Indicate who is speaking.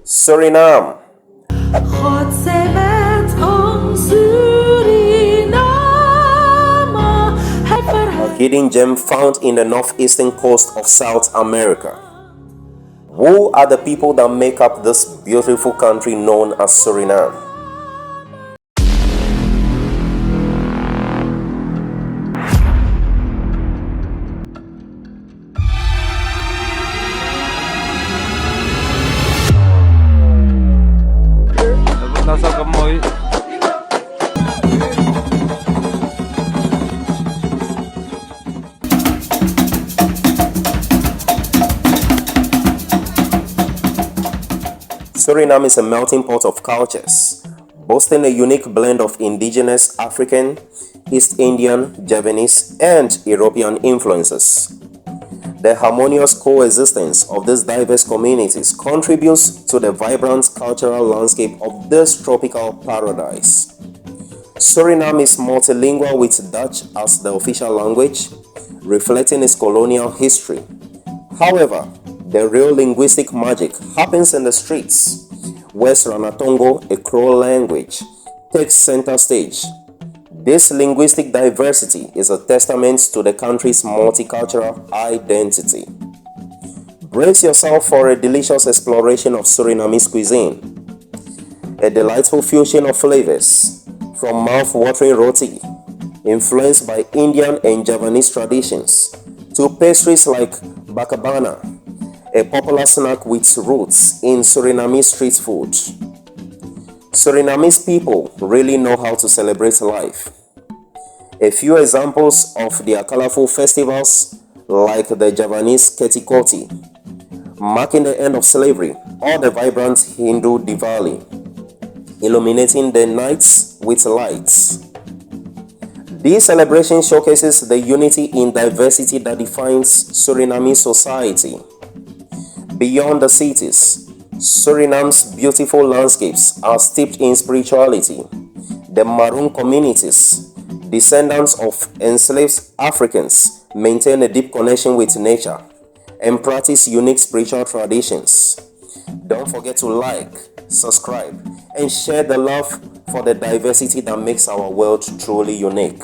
Speaker 1: Suriname.
Speaker 2: God zij met ons Suriname.
Speaker 1: A hidden gem found in the northeastern coast of South America. Who are the people that make up this beautiful country known as Suriname? Suriname is a melting pot of cultures, boasting a unique blend of indigenous African, East Indian, Javanese, and European influences. The harmonious coexistence of these diverse communities contributes to the vibrant cultural landscape of this tropical paradise. Suriname is multilingual with Dutch as the official language, reflecting its colonial history. However, the real linguistic magic happens in the streets, where Sranatongo, a Kro language, takes center stage. This linguistic diversity is a testament to the country's multicultural identity. Brace yourself for a delicious exploration of Surinamese cuisine. A delightful fusion of flavors, from mouth-watering roti, influenced by Indian and Javanese traditions, to pastries like bakabana, a popular snack with roots in Surinamese street food. Surinamese people really know how to celebrate life. A few examples of their colorful festivals, like the Javanese Ketikoti, marking the end of slavery, or the vibrant Hindu Diwali, illuminating the nights with lights. This celebration showcases the unity in diversity that defines Surinamese society. Beyond the cities, Suriname's beautiful landscapes are steeped in spirituality. The Maroon communities, descendants of enslaved Africans, maintain a deep connection with nature and practice unique spiritual traditions. Don't forget to like, subscribe, and share the love for the diversity that makes our world truly unique.